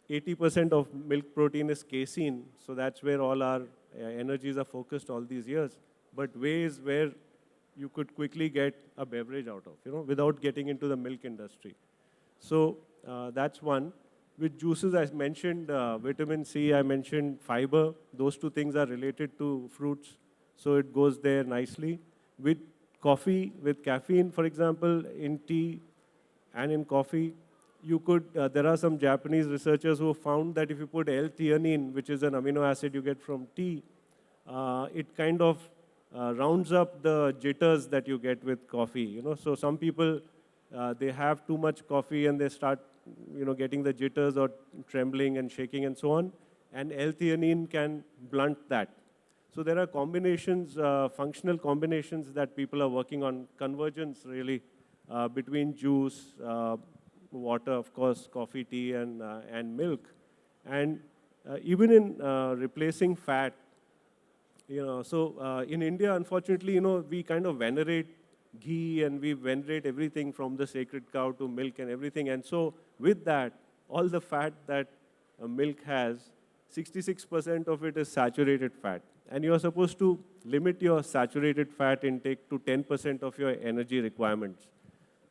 80% of milk protein is casein, so that's where all our energies are focused all these years. But whey is where you could quickly get a beverage out of, without getting into the milk industry. So that's one. With juices, I mentioned vitamin C, I mentioned fiber. Those two things are related to fruits, so it goes there nicely. With coffee, with caffeine, for example, in tea and in coffee, you could, there are some Japanese researchers who found that if you put L-theanine, which is an amino acid you get from tea, it kind of rounds up the jitters that you get with coffee. So some people, they have too much coffee and they start, getting the jitters or trembling and shaking and so on. And L-theanine can blunt that. So there are combinations, functional combinations that people are working on, convergence really, between juice, water, of course, coffee, tea, and milk. And even in replacing fat, so in India, unfortunately, we kind of venerate ghee and we venerate everything from the sacred cow to milk and everything. And so with that, all the fat that milk has, 66% of it is saturated fat. And you're supposed to limit your saturated fat intake to 10% of your energy requirements.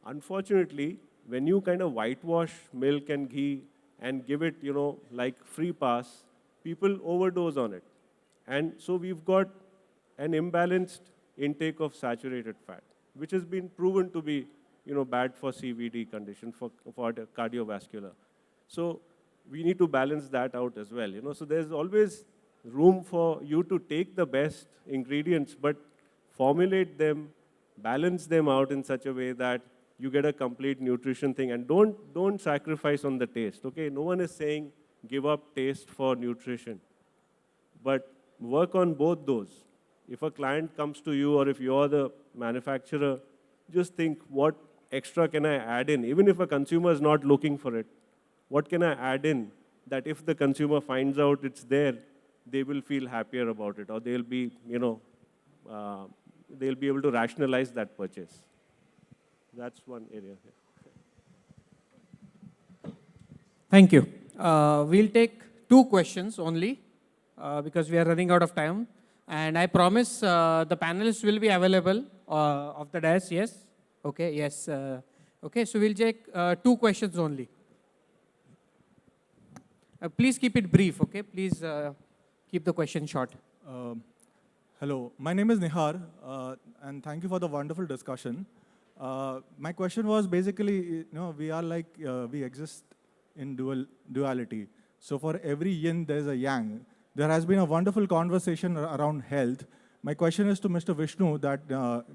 Unfortunately, when you kind of whitewash milk and ghee and give it, like free pass, people overdose on it. And so we've got an imbalanced intake of saturated fat, which has been proven to be, bad for CVD condition, for the cardiovascular. So we need to balance that out as well, So there's always room for you to take the best ingredients, but formulate them, balance them out in such a way that you get a complete nutrition thing, and don't sacrifice on the taste, okay? No one is saying give up taste for nutrition, but work on both those. If a client comes to you or if you're the manufacturer, just think, what extra can I add in? Even if a consumer is not looking for it, what can I add in that if the consumer finds out it's there, they will feel happier about it, or they'll be, they'll be able to rationalize that purchase. That's one area here. Thank you. We'll take 2 questions only because we are running out of time. And I promise the panelists will be available of the dais, yes? Okay, yes. Okay, so we'll take 2 questions only. Please keep it brief, okay? Please keep the question short. Hello, my name is Nihar, and thank you for the wonderful discussion. My question was basically, we are like, we exist in duality. So for every yin, there's a yang. There has been a wonderful conversation around health. My question is to Mr. Vishnu that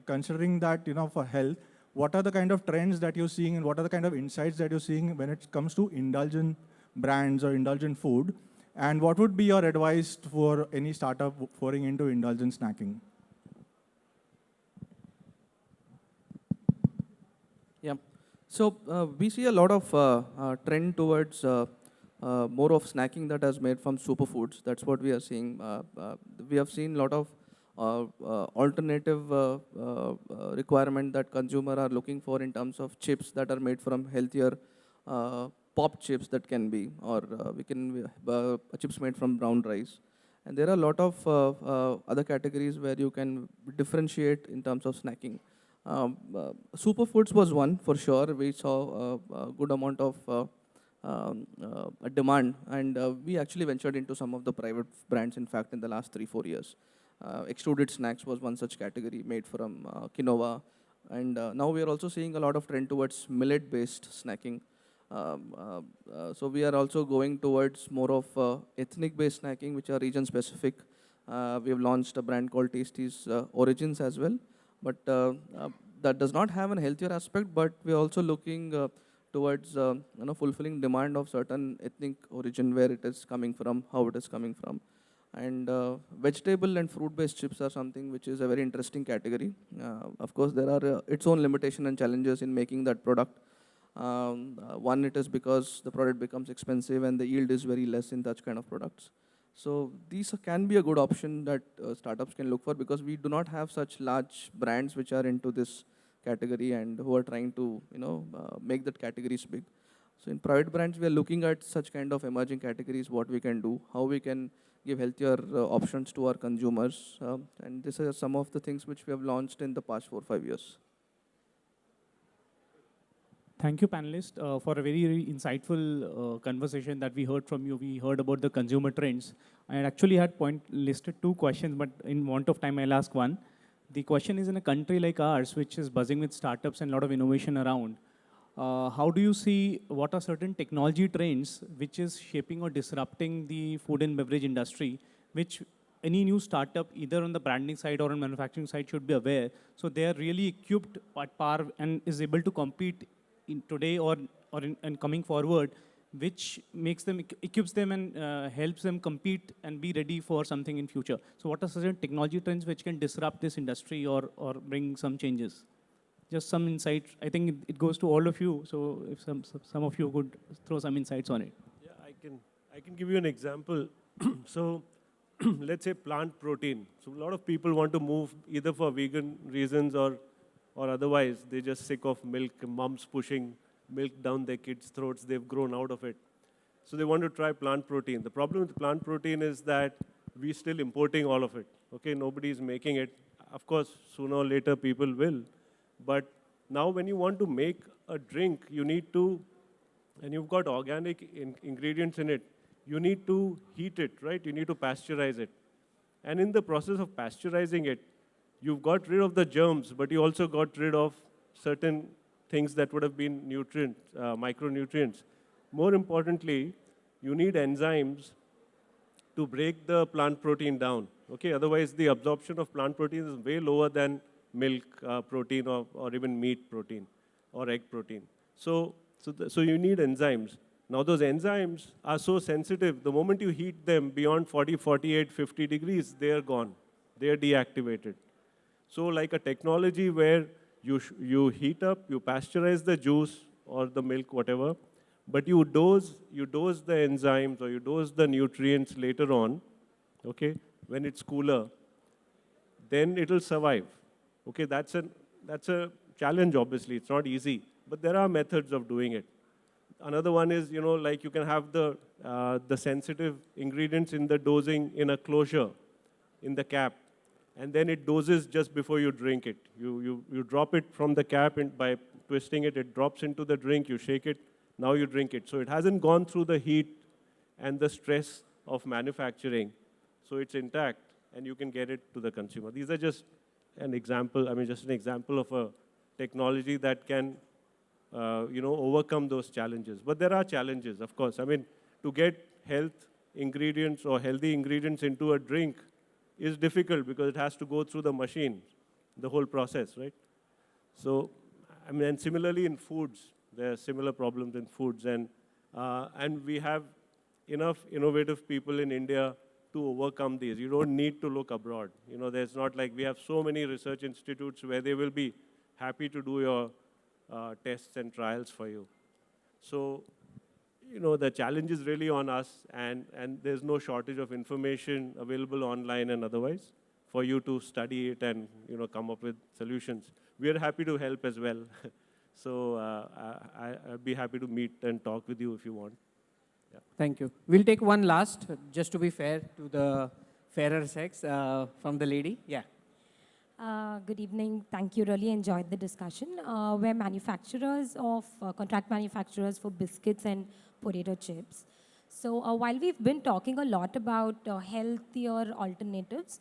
considering that, for health, what are the kind of trends that you're seeing and what are the kind of insights that you're seeing when it comes to indulgent brands or indulgent food? And what would be your advice for any startup pouring into indulgent snacking? Yeah. So we see a lot of trend towards more of snacking that is made from superfoods. That's what we are seeing. We have seen a lot of alternative requirement that consumer are looking for in terms of chips that are made from healthier pop chips that can be, or we can chips made from brown rice. And there are a lot of other categories where you can differentiate in terms of snacking. Superfoods was one for sure. We saw a good amount of demand, and we actually ventured into some of the private brands, in fact, in the last 3-4 years. Extruded snacks was one such category made from quinoa. And now we are also seeing a lot of trend towards millet-based snacking. So we are also going towards more of ethnic-based snacking, which are region-specific. We have launched a brand called Tasty's Origins as well. But that does not have a healthier aspect, but we're also looking towards fulfilling demand of certain ethnic origin, where it is coming from, how it is coming from. And vegetable and fruit-based chips are something which is a very interesting category. Of course, there are its own limitation and challenges in making that product. One, it is because the product becomes expensive and the yield is very less in such kind of products. So these can be a good option that startups can look for, because we do not have such large brands which are into this category and who are trying to make that categories big. So in private brands, we are looking at such kind of emerging categories, what we can do, how we can give healthier options to our consumers. And these are some of the things which we have launched in the past 4 or 5 years. Thank you, panelists, for a very, very insightful conversation that we heard from you. We heard about the consumer trends. I actually had listed 2 questions, but in want of time, I'll ask one. The question is, in a country like ours, which is buzzing with startups and a lot of innovation around, how do you see what are certain technology trends which is shaping or disrupting the food and beverage industry, which any new startup, either on the branding side or on manufacturing side, should be aware, so they are really equipped at par and is able to compete in today or in coming forward, which makes them, equips them and helps them compete and be ready for something in future. So what are certain technology trends which can disrupt this industry or bring some changes? Just some insight. I think it goes to all of you. So if some of you could throw some insights on it. Yeah, I can give you an example. So let's say plant protein. So a lot of people want to move either for vegan reasons or otherwise. They're just sick of milk, moms pushing milk down their kids' throats. They've grown out of it. So they want to try plant protein. The problem with plant protein is that we're still importing all of it. Okay, nobody's making it. Of course, sooner or later people will. But now when you want to make a drink, you need to, and you've got organic ingredients in it, you need to heat it, right? You need to pasteurize it. And in the process of pasteurizing it, you've got rid of the germs, but you also got rid of certain things that would have been nutrients, micronutrients. More importantly, you need enzymes to break the plant protein down. Okay, otherwise the absorption of plant protein is way lower than milk protein or even meat protein or egg protein. So you need enzymes. Now those enzymes are so sensitive, the moment you heat them beyond 40, 48, 50 degrees, they are gone. They are deactivated. So like a technology where you heat up, you pasteurize the juice or the milk, whatever, but you dose the enzymes or you dose the nutrients later on, okay, when it's cooler, then it'll survive. Okay, that's a challenge, obviously. It's not easy, but there are methods of doing it. Another one is, like you can have the sensitive ingredients in the dosing in a closure, in the cap, and then it doses just before you drink it. You drop it from the cap, and by twisting it, it drops into the drink, you shake it, now you drink it. So it hasn't gone through the heat and the stress of manufacturing, so it's intact, and you can get it to the consumer. These are just an example, just an example of a technology that can, overcome those challenges. But there are challenges, of course. To get health ingredients or healthy ingredients into a drink is difficult because it has to go through the machine, the whole process, right? So, and similarly in foods, there are similar problems in foods, and we have enough innovative people in India to overcome these. You don't need to look abroad. There's not like we have so many research institutes where they will be happy to do your tests and trials for you. So, the challenge is really on us, and there's no shortage of information available online and otherwise for you to study it and, come up with solutions. We are happy to help as well. So I'd be happy to meet and talk with you if you want. Yeah. Thank you. We'll take one last, just to be fair to the fairer sex, from the lady. Yeah. Good evening. Thank you. Really enjoyed the discussion. We're manufacturers of, contract manufacturers for biscuits and potato chips. So while we've been talking a lot about healthier alternatives,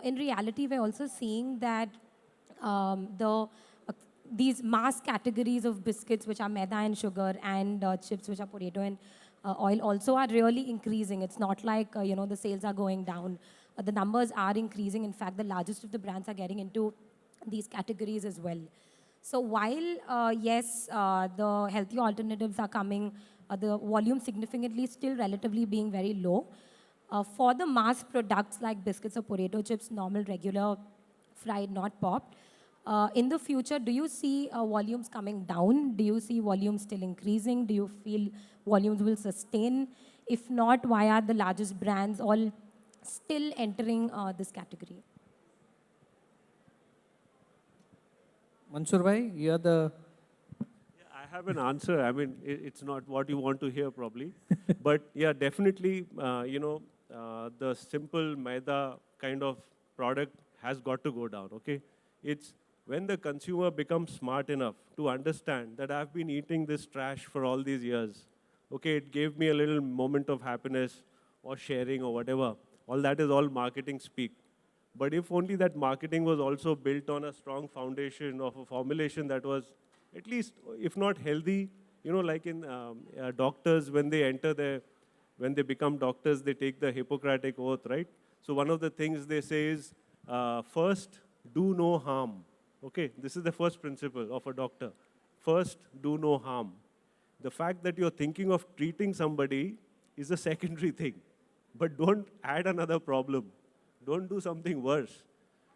in reality, we're also seeing that these mass categories of biscuits, which are maida and sugar, and chips, which are potato and oil, also are really increasing. It's not like, the sales are going down. The numbers are increasing. In fact, the largest of the brands are getting into these categories as well. So while, yes, the healthy alternatives are coming, the volume significantly still relatively being very low. For the mass products like biscuits or potato chips, normal, regular, fried, not popped, in the future, do you see volumes coming down? Do you see volumes still increasing? Do you feel volumes will sustain? If not, why are the largest brands all still entering this category? Mansoor bhai, you are the... I have an answer. I mean, it's not what you want to hear probably. But yeah, definitely, the simple maida kind of product has got to go down, okay? It's when the consumer becomes smart enough to understand that I've been eating this trash for all these years. Okay, it gave me a little moment of happiness or sharing or whatever. All that is all marketing speak. But if only that marketing was also built on a strong foundation of a formulation that was at least, if not healthy, like in doctors, when they become doctors, they take the Hippocratic oath, right? So one of the things they say is, first, do no harm. Okay, this is the first principle of a doctor. First, do no harm. The fact that you're thinking of treating somebody is a secondary thing. But don't add another problem. Don't do something worse.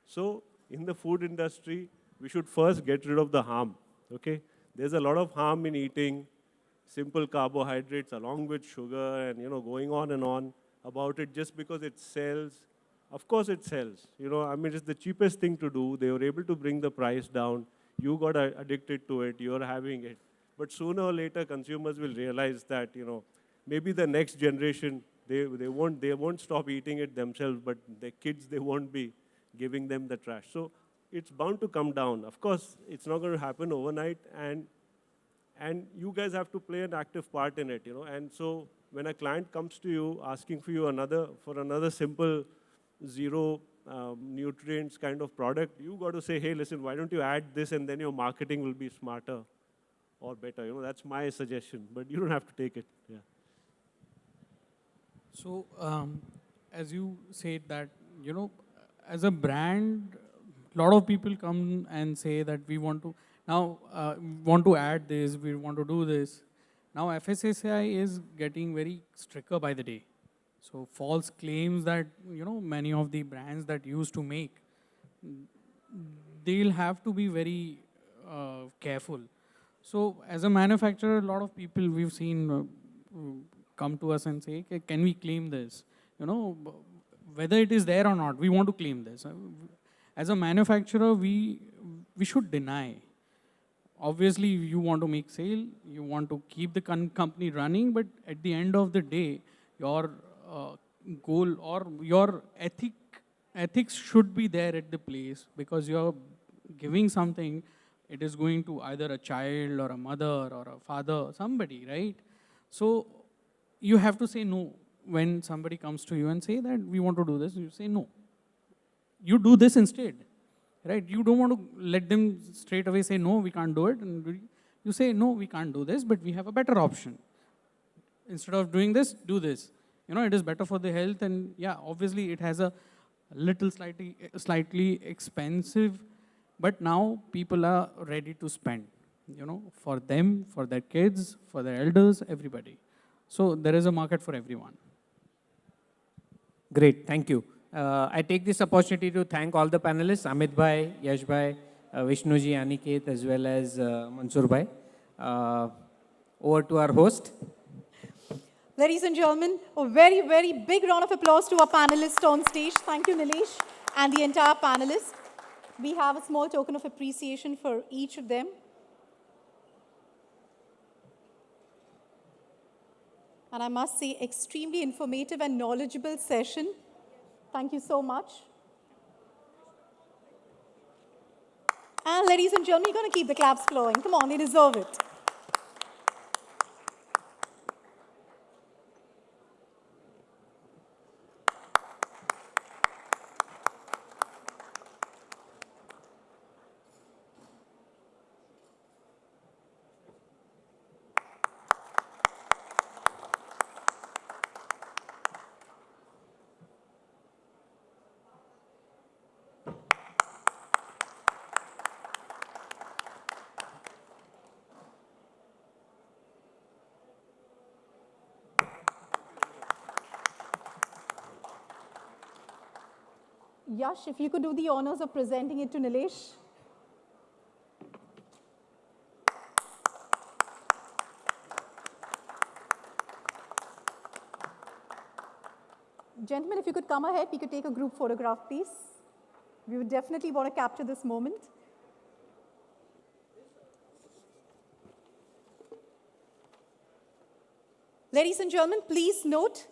So in the food industry, we should first get rid of the harm. Okay? There's a lot of harm in eating simple carbohydrates along with sugar and going on and on about it just because it sells. Of course it sells. I mean, it's the cheapest thing to do. They were able to bring the price down. You got addicted to it. You're having it. But sooner or later, consumers will realize that, maybe the next generation, they won't stop eating it themselves, but their kids, they won't be giving them the trash. So it's bound to come down. Of course, it's not going to happen overnight, and you guys have to play an active part in it, And so when a client comes to you asking for you another simple zero nutrients kind of product, you got to say, hey, listen, why don't you add this, and then your marketing will be smarter or better. That's my suggestion, but you don't have to take it. Yeah. So, as you said that, as a brand, a lot of people come and say that we want to add this, we want to do this. Now, FSSAI is getting very stricter by the day. So, false claims that, many of the brands that used to make, they'll have to be very careful. So, as a manufacturer, a lot of people we've seen come to us and say, okay, can we claim this? Whether it is there or not, we want to claim this. As a manufacturer, we should deny. Obviously, you want to make sale, you want to keep the company running, but at the end of the day, your goal or your ethics should be there at the place, because you're giving something, it is going to either a child or a mother or a father, somebody, right? So you have to say no. When somebody comes to you and say that we want to do this, you say no. You do this instead, right? You don't want to let them straight away say no, we can't do it. And you say no, we can't do this, but we have a better option. Instead of doing this, do this. It is better for the health, and yeah, obviously it has a little slightly expensive, but now people are ready to spend, for them, for their kids, for their elders, everybody. So there is a market for everyone. Great, thank you. I take this opportunity to thank all the panelists, Amit bhai, Yash bhai, Vishnuji, Aniket, as well as Mansoor bhai. Over to our host. Ladies and gentlemen, a very, very big round of applause to our panelists on stage. Thank you, Nilesh, and the entire panelists. We have a small token of appreciation for each of them. And I must say, extremely informative and knowledgeable session. Thank you so much. And ladies and gentlemen, you're going to keep the claps flowing. Come on, they deserve it. Yash, if you could do the honors of presenting it to Nilesh. Gentlemen, if you could come ahead, we could take a group photograph, please. We would definitely want to capture this moment. Ladies and gentlemen, please note,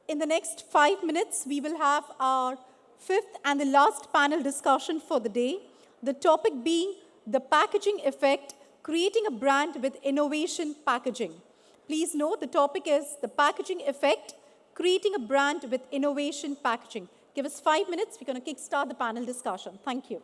in the next 5 minutes, we will have our fifth and the last panel discussion for the day. The topic being the packaging effect, creating a brand with innovation packaging. Please note, the topic is the packaging effect, creating a brand with innovation packaging. Give us 5 minutes. We're going to kickstart the panel discussion. Thank you.